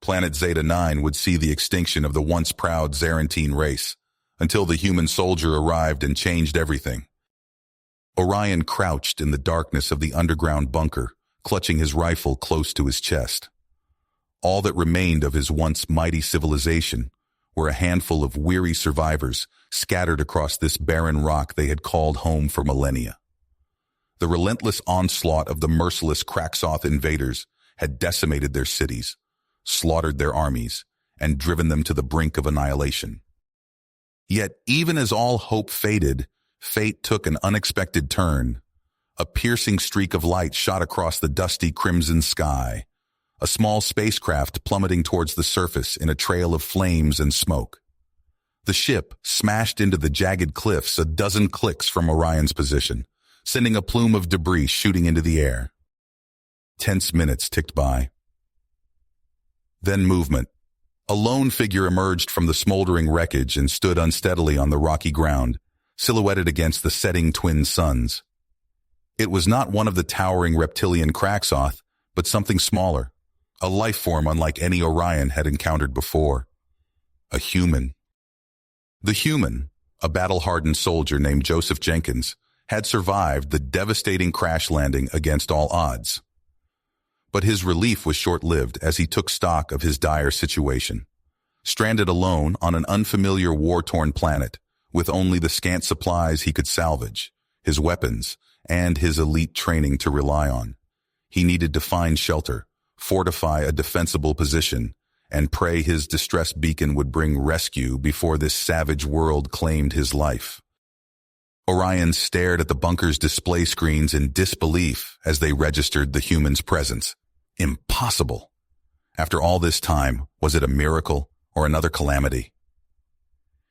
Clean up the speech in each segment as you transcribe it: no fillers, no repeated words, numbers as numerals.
Planet Zeta-9 would see the extinction of the once proud Zarantine race, until the human soldier arrived and changed everything. Orion crouched in the darkness of the underground bunker, clutching his rifle close to his chest. All that remained of his once mighty civilization were a handful of weary survivors scattered across this barren rock they had called home for millennia. The relentless onslaught of the merciless Kraxoth invaders had decimated their cities, slaughtered their armies, and driven them to the brink of annihilation. Yet, even as all hope faded, fate took an unexpected turn. A piercing streak of light shot across the dusty crimson sky, a small spacecraft plummeting towards the surface in a trail of flames and smoke. The ship smashed into the jagged cliffs a dozen clicks from Orion's position, sending a plume of debris shooting into the air. Tense minutes ticked by. Then movement. A lone figure emerged from the smoldering wreckage and stood unsteadily on the rocky ground, silhouetted against the setting twin suns. It was not one of the towering reptilian Kraxoth, but something smaller, a life form unlike any Orion had encountered before. A human. The human, a battle-hardened soldier named Joseph Jenkins, had survived the devastating crash landing against all odds. But his relief was short-lived as he took stock of his dire situation. Stranded alone on an unfamiliar war-torn planet, with only the scant supplies he could salvage, his weapons, and his elite training to rely on, he needed to find shelter, fortify a defensible position, and pray his distress beacon would bring rescue before this savage world claimed his life. Orion stared at the bunker's display screens in disbelief as they registered the human's presence. Impossible. After all this time, was it a miracle or another calamity?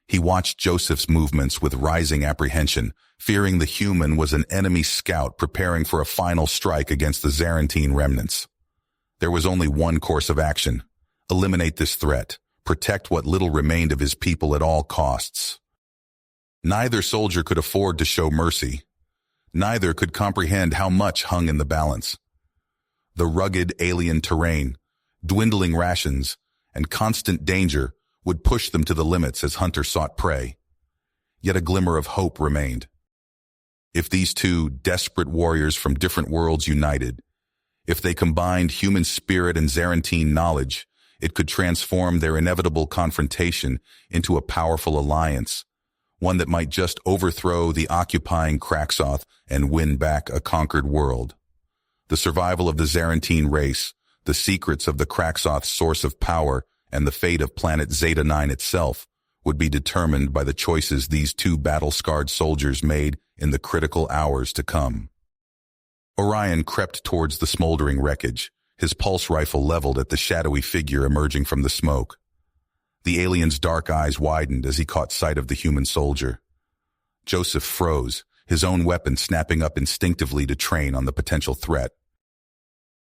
He watched Joseph's movements with rising apprehension, fearing the human was an enemy scout preparing for a final strike against the Zarantine remnants. There was only one course of action: eliminate this threat, protect what little remained of his people at all costs. Neither soldier could afford to show mercy. Neither could comprehend how much hung in the balance. The rugged alien terrain, dwindling rations, and constant danger would push them to the limits as hunters sought prey. Yet a glimmer of hope remained. If these two desperate warriors from different worlds united, if they combined human spirit and Zarantine knowledge, it could transform their inevitable confrontation into a powerful alliance, one that might just overthrow the occupying Kraxoth and win back a conquered world. The survival of the Zarantine race, the secrets of the Kraxoth's source of power, and the fate of planet Zeta-9 itself would be determined by the choices these two battle-scarred soldiers made in the critical hours to come. Orion crept towards the smoldering wreckage, his pulse rifle leveled at the shadowy figure emerging from the smoke. The alien's dark eyes widened as he caught sight of the human soldier. Joseph froze, his own weapon snapping up instinctively to train on the potential threat.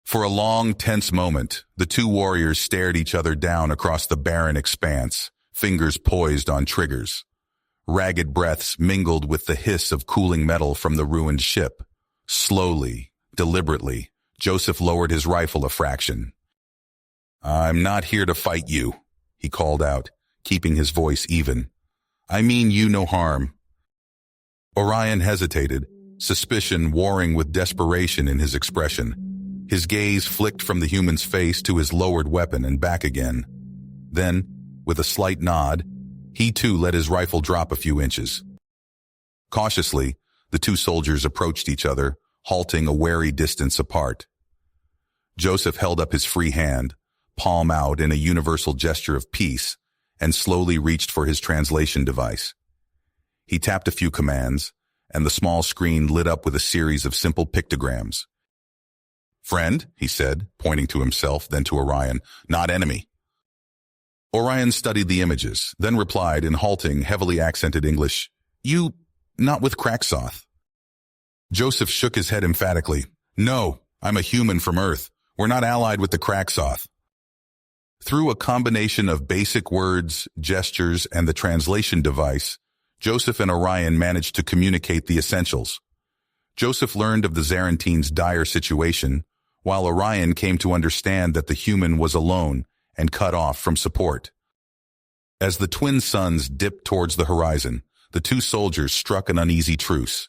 For a long, tense moment, the two warriors stared each other down across the barren expanse, fingers poised on triggers. Ragged breaths mingled with the hiss of cooling metal from the ruined ship. Slowly, deliberately, Joseph lowered his rifle a fraction. "I'm not here to fight you," he called out, keeping his voice even. "I mean you no harm." Orion hesitated, suspicion warring with desperation in his expression. His gaze flicked from the human's face to his lowered weapon and back again. Then, with a slight nod, he too let his rifle drop a few inches. Cautiously, the two soldiers approached each other, halting a wary distance apart. Joseph held up his free hand, palm out in a universal gesture of peace, and slowly reached for his translation device. He tapped a few commands, and the small screen lit up with a series of simple pictograms. "Friend," he said, pointing to himself, then to Orion, "not enemy." Orion studied the images, then replied in halting, heavily accented English, "You, not with Kraxoth." Joseph shook his head emphatically. "No, I'm a human from Earth. We're not allied with the Kraxoth." Through a combination of basic words, gestures, and the translation device, Joseph and Orion managed to communicate the essentials. Joseph learned of the Zarantine's dire situation, while Orion came to understand that the human was alone and cut off from support. As the twin suns dipped towards the horizon, the two soldiers struck an uneasy truce.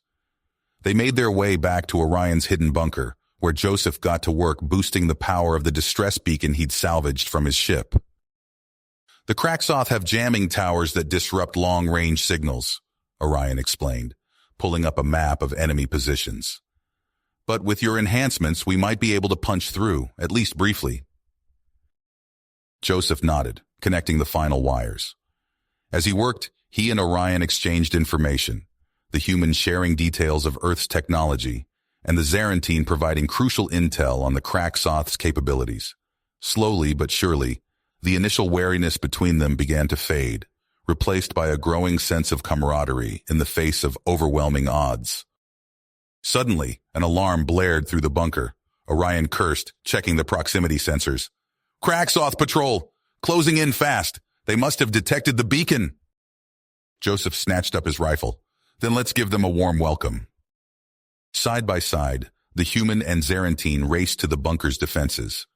They made their way back to Orion's hidden bunker, where Joseph got to work boosting the power of the distress beacon he'd salvaged from his ship. The Kraxoth have jamming towers that disrupt long-range signals, Orion explained, pulling up a map of enemy positions. But with your enhancements, we might be able to punch through, at least briefly. Joseph nodded, connecting the final wires. As he worked, he and Orion exchanged information, the humans sharing details of Earth's technology, and the Zarantine providing crucial intel on the Kraxoth's capabilities. Slowly but surely, the initial wariness between them began to fade, replaced by a growing sense of camaraderie in the face of overwhelming odds. Suddenly, an alarm blared through the bunker. Orion cursed, checking the proximity sensors. "Kraxoth patrol! Closing in fast! They must have detected the beacon!" Joseph snatched up his rifle. "Then let's give them a warm welcome." Side by side, the human and Zarantine raced to the bunker's defenses.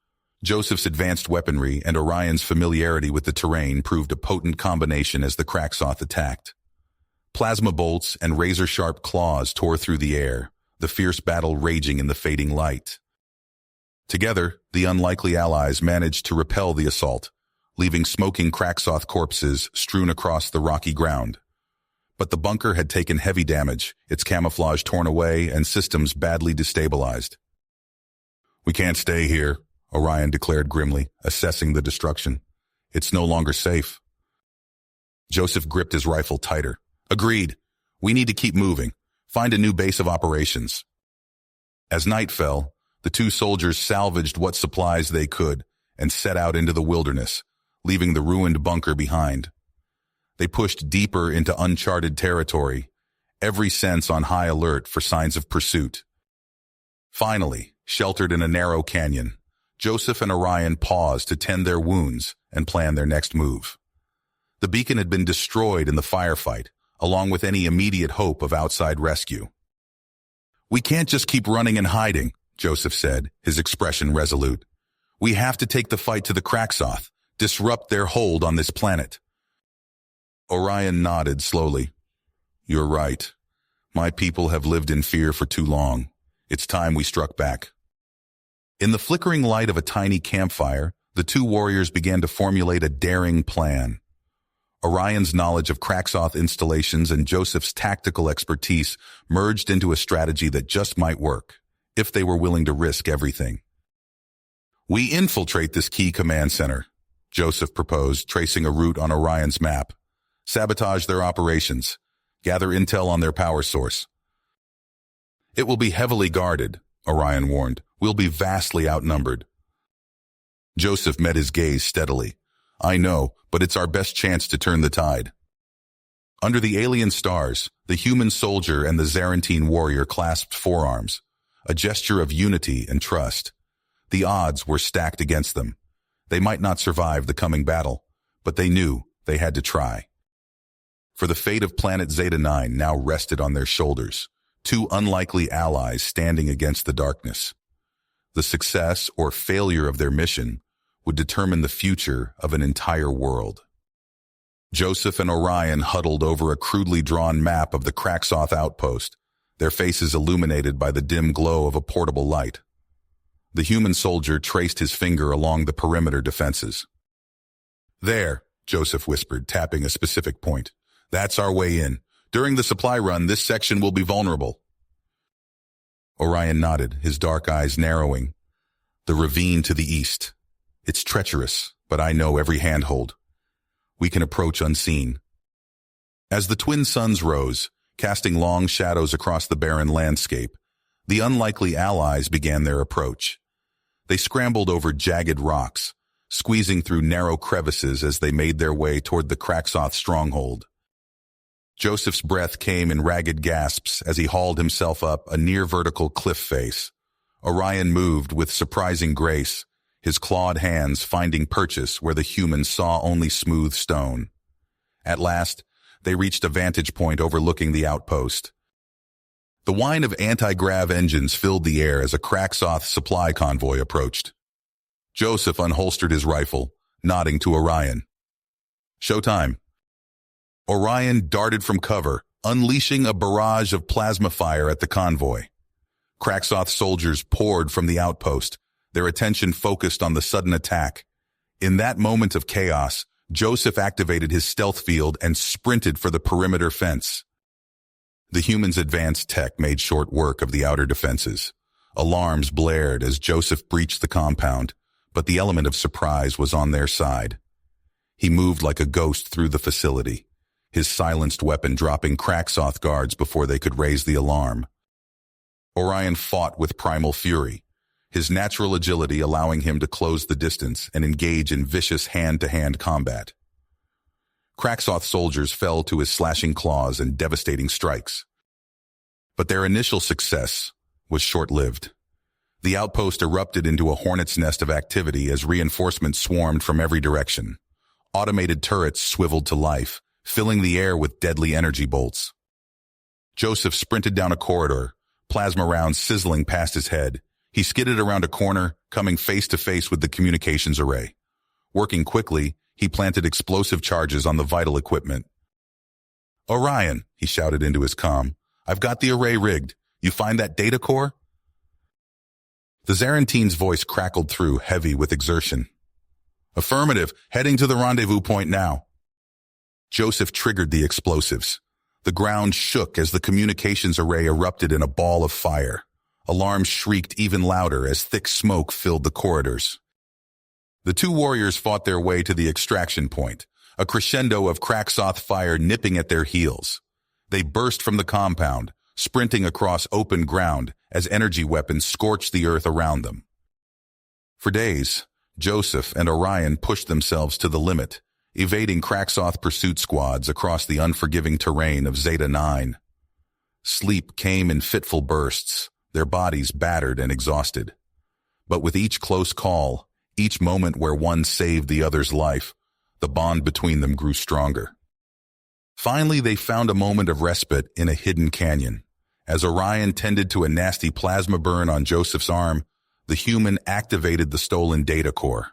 Joseph's advanced weaponry and Orion's familiarity with the terrain proved a potent combination as the Kraxoth attacked. Plasma bolts and razor-sharp claws tore through the air, the fierce battle raging in the fading light. Together, the unlikely allies managed to repel the assault, leaving smoking Kraxoth corpses strewn across the rocky ground. But the bunker had taken heavy damage, its camouflage torn away and systems badly destabilized. "We can't stay here," Orion declared grimly, assessing the destruction. "It's no longer safe." Joseph gripped his rifle tighter. "Agreed. We need to keep moving. Find a new base of operations." As night fell, the two soldiers salvaged what supplies they could and set out into the wilderness, leaving the ruined bunker behind. They pushed deeper into uncharted territory, every sense on high alert for signs of pursuit. Finally, sheltered in a narrow canyon, Joseph and Orion paused to tend their wounds and plan their next move. The beacon had been destroyed in the firefight, along with any immediate hope of outside rescue. "We can't just keep running and hiding," Joseph said, his expression resolute. "We have to take the fight to the Kraxoth, disrupt their hold on this planet." Orion nodded slowly. "You're right. My people have lived in fear for too long. It's time we struck back." In the flickering light of a tiny campfire, the two warriors began to formulate a daring plan. Orion's knowledge of Kraxoth installations and Joseph's tactical expertise merged into a strategy that just might work, if they were willing to risk everything. "We infiltrate this key command center," Joseph proposed, tracing a route on Orion's map. "Sabotage their operations. Gather intel on their power source." "It will be heavily guarded," Orion warned. "We'll be vastly outnumbered." Joseph met his gaze steadily. "I know, but it's our best chance to turn the tide." Under the alien stars, the human soldier and the Zarantine warrior clasped forearms, a gesture of unity and trust. The odds were stacked against them. They might not survive the coming battle, but they knew they had to try. For the fate of planet Zeta 9 now rested on their shoulders, two unlikely allies standing against the darkness. The success or failure of their mission would determine the future of an entire world. Joseph and Orion huddled over a crudely drawn map of the Kraxoth outpost, their faces illuminated by the dim glow of a portable light. The human soldier traced his finger along the perimeter defenses. "There," Joseph whispered, tapping a specific point. "That's our way in. During the supply run, this section will be vulnerable." Orion nodded, his dark eyes narrowing. "The ravine to the east. It's treacherous, but I know every handhold. We can approach unseen." As the twin suns rose, casting long shadows across the barren landscape, the unlikely allies began their approach. They scrambled over jagged rocks, squeezing through narrow crevices as they made their way toward the Kraxoth stronghold. Joseph's breath came in ragged gasps as he hauled himself up a near-vertical cliff face. Orion moved with surprising grace, his clawed hands finding purchase where the humans saw only smooth stone. At last, they reached a vantage point overlooking the outpost. The whine of anti-grav engines filled the air as a Kraxoth supply convoy approached. Joseph unholstered his rifle, nodding to Orion. Showtime. Orion darted from cover, unleashing a barrage of plasma fire at the convoy. Kraxoth soldiers poured from the outpost, their attention focused on the sudden attack. In that moment of chaos, Joseph activated his stealth field and sprinted for the perimeter fence. The humans' advanced tech made short work of the outer defenses. Alarms blared as Joseph breached the compound, but the element of surprise was on their side. He moved like a ghost through the facility, his silenced weapon dropping Kraxoth guards before they could raise the alarm. Orion fought with primal fury, his natural agility allowing him to close the distance and engage in vicious hand-to-hand combat. Kraxoth soldiers fell to his slashing claws and devastating strikes. But their initial success was short-lived. The outpost erupted into a hornet's nest of activity as reinforcements swarmed from every direction. Automated turrets swiveled to life, filling the air with deadly energy bolts. Joseph sprinted down a corridor, plasma rounds sizzling past his head. He skidded around a corner, coming face-to-face with the communications array. Working quickly, he planted explosive charges on the vital equipment. "Orion," he shouted into his comm, "I've got the array rigged. You find that data core?" The Zarentine's voice crackled through, heavy with exertion. "Affirmative. Heading to the rendezvous point now." Joseph triggered the explosives. The ground shook as the communications array erupted in a ball of fire. Alarms shrieked even louder as thick smoke filled the corridors. The two warriors fought their way to the extraction point, a crescendo of Kraxoth fire nipping at their heels. They burst from the compound, sprinting across open ground as energy weapons scorched the earth around them. For days, Joseph and Orion pushed themselves to the limit, evading Kraxoth pursuit squads across the unforgiving terrain of Zeta 9. Sleep came in fitful bursts, their bodies battered and exhausted. But with each close call, each moment where one saved the other's life, the bond between them grew stronger. Finally, they found a moment of respite in a hidden canyon. As Orion tended to a nasty plasma burn on Joseph's arm, the human activated the stolen data core.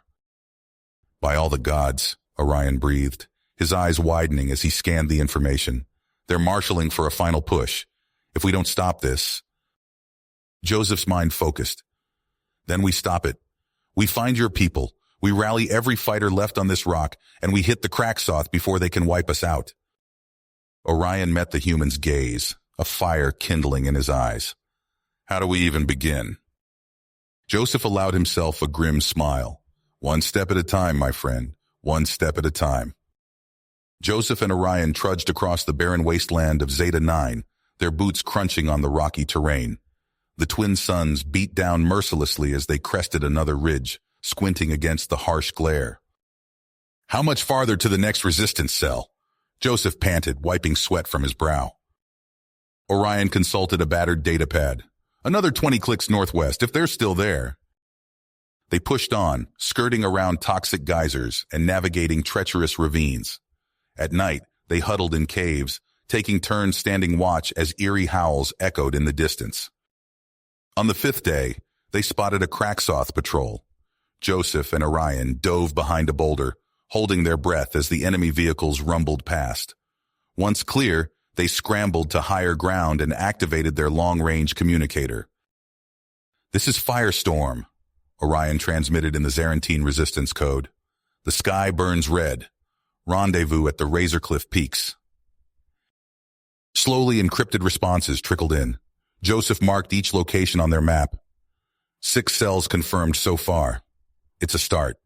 "By all the gods," Orion breathed, his eyes widening as he scanned the information. "They're marshaling for a final push. If we don't stop this..." Joseph's mind focused. "Then we stop it. We find your people, we rally every fighter left on this rock, and we hit the Kraxoth before they can wipe us out." Orion met the human's gaze, a fire kindling in his eyes. "How do we even begin?" Joseph allowed himself a grim smile. "One step at a time, my friend, one step at a time." Joseph and Orion trudged across the barren wasteland of Zeta 9, their boots crunching on the rocky terrain. The twin suns beat down mercilessly as they crested another ridge, squinting against the harsh glare. "How much farther to the next resistance cell?" Joseph panted, wiping sweat from his brow. Orion consulted a battered datapad. "Another 20 clicks northwest, if they're still there." They pushed on, skirting around toxic geysers and navigating treacherous ravines. At night, they huddled in caves, taking turns standing watch as eerie howls echoed in the distance. On the fifth day, they spotted a Kraxoth patrol. Joseph and Orion dove behind a boulder, holding their breath as the enemy vehicles rumbled past. Once clear, they scrambled to higher ground and activated their long-range communicator. "This is Firestorm," Orion transmitted in the Zarentine resistance code. "The sky burns red. Rendezvous at the Razorcliff Peaks." Slowly, encrypted responses trickled in. Joseph marked each location on their map. 6 cells confirmed so far. It's a start.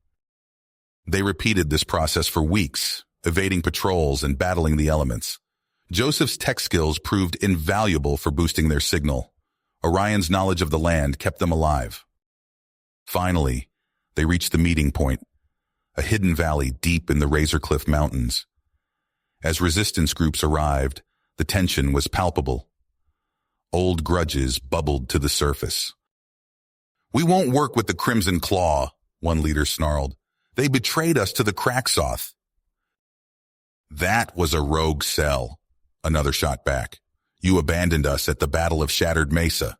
They repeated this process for weeks, evading patrols and battling the elements. Joseph's tech skills proved invaluable for boosting their signal. Orion's knowledge of the land kept them alive. Finally, they reached the meeting point, a hidden valley deep in the Razorcliff Mountains. As resistance groups arrived, the tension was palpable. Old grudges bubbled to the surface. "We won't work with the Crimson Claw," one leader snarled. "They betrayed us to the Kraxoth." "That was a rogue cell," another shot back. "You abandoned us at the Battle of Shattered Mesa."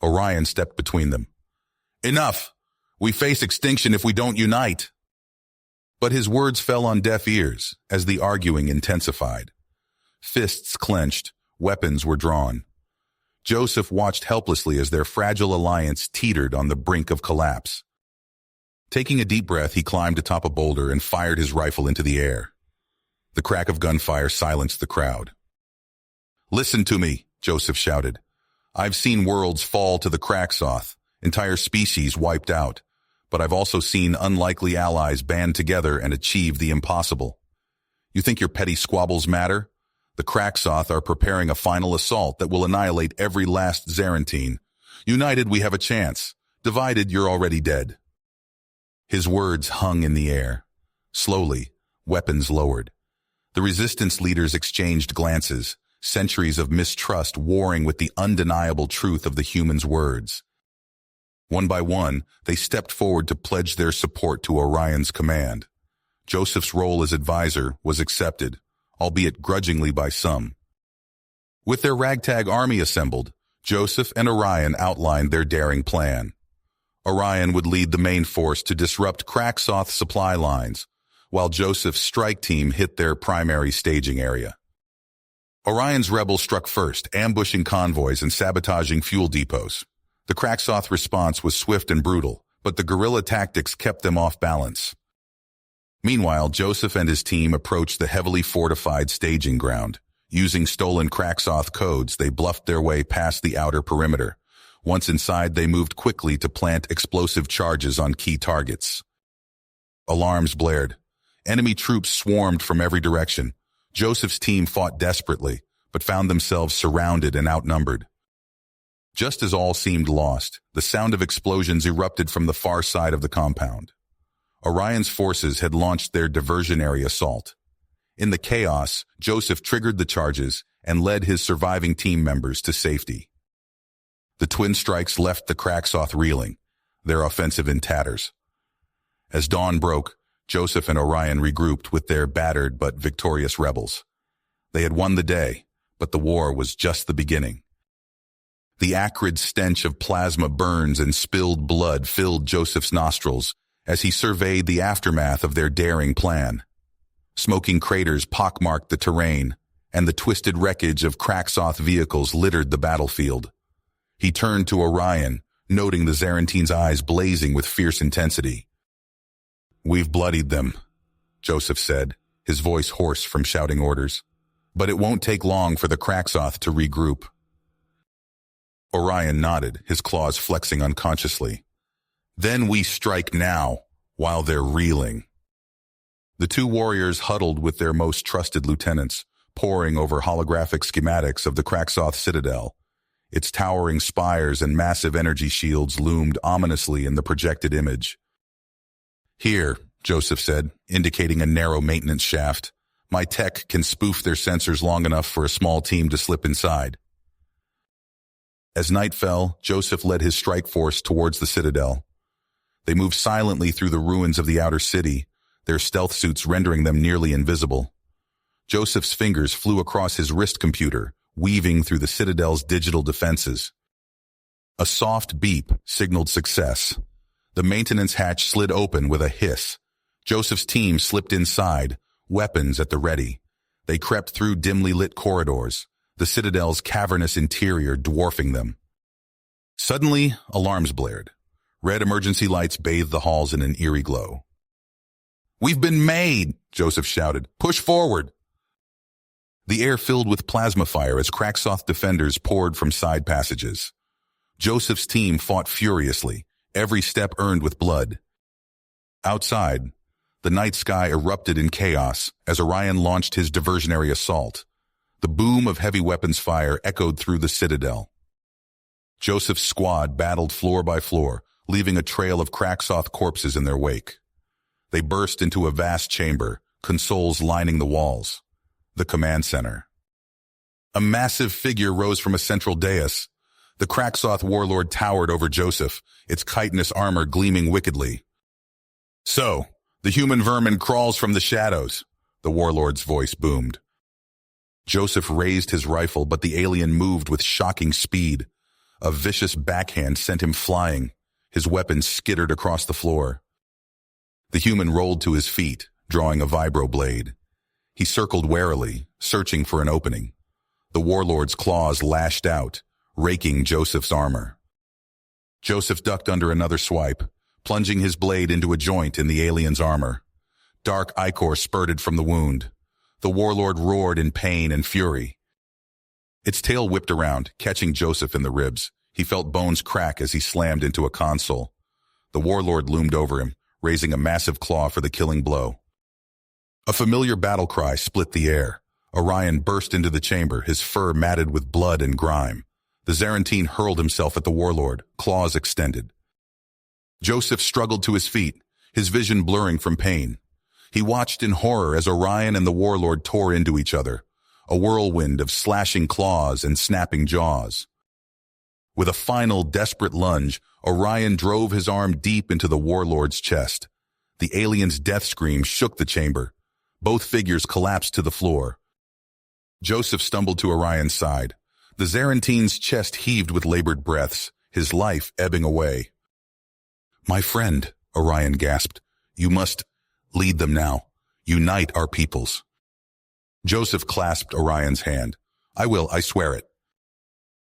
Orion stepped between them. "Enough! We face extinction if we don't unite." But his words fell on deaf ears as the arguing intensified. Fists clenched, weapons were drawn. Joseph watched helplessly as their fragile alliance teetered on the brink of collapse. Taking a deep breath, he climbed atop a boulder and fired his rifle into the air. The crack of gunfire silenced the crowd. "Listen to me," Joseph shouted. "I've seen worlds fall to the Cracksoth, entire species wiped out, but I've also seen unlikely allies band together and achieve the impossible. You think your petty squabbles matter? The Cracksoth are preparing a final assault that will annihilate every last Zarantine. United, we have a chance. Divided, you're already dead." His words hung in the air. Slowly, weapons lowered. The resistance leaders exchanged glances, centuries of mistrust warring with the undeniable truth of the humans' words. One by one, they stepped forward to pledge their support to Orion's command. Joseph's role as advisor was accepted, albeit grudgingly by some. With their ragtag army assembled, Joseph and Orion outlined their daring plan. Orion would lead the main force to disrupt Cracksoth supply lines, while Joseph's strike team hit their primary staging area. Orion's rebels struck first, ambushing convoys and sabotaging fuel depots. The Cracksoth response was swift and brutal, but the guerrilla tactics kept them off balance. Meanwhile, Joseph and his team approached the heavily fortified staging ground. Using stolen Cracksoth codes, they bluffed their way past the outer perimeter. Once inside, they moved quickly to plant explosive charges on key targets. Alarms blared. Enemy troops swarmed from every direction. Joseph's team fought desperately, but found themselves surrounded and outnumbered. Just as all seemed lost, the sound of explosions erupted from the far side of the compound. Orion's forces had launched their diversionary assault. In the chaos, Joseph triggered the charges and led his surviving team members to safety. The twin strikes left the Cracksoth reeling, their offensive in tatters. As dawn broke, Joseph and Orion regrouped with their battered but victorious rebels. They had won the day, but the war was just the beginning. The acrid stench of plasma burns and spilled blood filled Joseph's nostrils as he surveyed the aftermath of their daring plan. Smoking craters pockmarked the terrain, and the twisted wreckage of Cracksoth vehicles littered the battlefield. He turned to Orion, noting the Zarantine's eyes blazing with fierce intensity. "We've bloodied them," Joseph said, his voice hoarse from shouting orders. "But it won't take long for the Cracksoth to regroup." Orion nodded, his claws flexing unconsciously. "Then we strike now, while they're reeling." The two warriors huddled with their most trusted lieutenants, poring over holographic schematics of the Cracksoth citadel. Its towering spires and massive energy shields loomed ominously in the projected image. "Here," Joseph said, indicating a narrow maintenance shaft. "My tech can spoof their sensors long enough for a small team to slip inside." As night fell, Joseph led his strike force towards the citadel. They moved silently through the ruins of the outer city, their stealth suits rendering them nearly invisible. Joseph's fingers flew across his wrist computer, weaving through the citadel's digital defenses. A soft beep signaled success. The maintenance hatch slid open with a hiss. Joseph's team slipped inside, weapons at the ready. They crept through dimly lit corridors, the citadel's cavernous interior dwarfing them. Suddenly, alarms blared. Red emergency lights bathed the halls in an eerie glow. "We've been made!" Joseph shouted. "Push forward!" The air filled with plasma fire as Cracksoth defenders poured from side passages. Joseph's team fought furiously, every step earned with blood. Outside, the night sky erupted in chaos as Orion launched his diversionary assault. The boom of heavy weapons fire echoed through the citadel. Joseph's squad battled floor by floor, leaving a trail of Cracksoth corpses in their wake. They burst into a vast chamber, consoles lining the walls. The command center. A massive figure rose from a central dais. The Cracksoth warlord towered over Joseph, its chitinous armor gleaming wickedly. "So, the human vermin crawls from the shadows," the warlord's voice boomed. Joseph raised his rifle, but the alien moved with shocking speed. A vicious backhand sent him flying. His weapon skittered across the floor. The human rolled to his feet, drawing a vibroblade. He circled warily, searching for an opening. The warlord's claws lashed out, raking Joseph's armor. Joseph ducked under another swipe, plunging his blade into a joint in the alien's armor. Dark ichor spurted from the wound. The warlord roared in pain and fury. Its tail whipped around, catching Joseph in the ribs. He felt bones crack as he slammed into a console. The warlord loomed over him, raising a massive claw for the killing blow. A familiar battle cry split the air. Orion burst into the chamber, his fur matted with blood and grime. The Zarentine hurled himself at the warlord, claws extended. Joseph struggled to his feet, his vision blurring from pain. He watched in horror as Orion and the warlord tore into each other, a whirlwind of slashing claws and snapping jaws. With a final, desperate lunge, Orion drove his arm deep into the warlord's chest. The alien's death scream shook the chamber. Both figures collapsed to the floor. Joseph stumbled to Orion's side. The Zarentine's chest heaved with labored breaths, his life ebbing away. "My friend," Orion gasped, "you must lead them now. Unite our peoples." Joseph clasped Orion's hand. "I will, I swear it."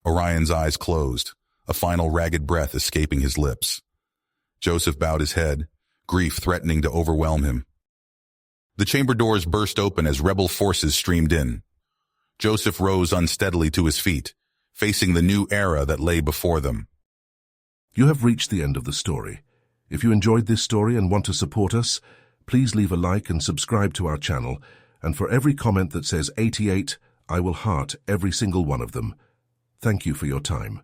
Orion's eyes closed, a final ragged breath escaping his lips. Joseph bowed his head, grief threatening to overwhelm him. The chamber doors burst open as rebel forces streamed in. Joseph rose unsteadily to his feet, facing the new era that lay before them. You have reached the end of the story. If you enjoyed this story and want to support us, please leave a like and subscribe to our channel, and for every comment that says 88, I will heart every single one of them. Thank you for your time.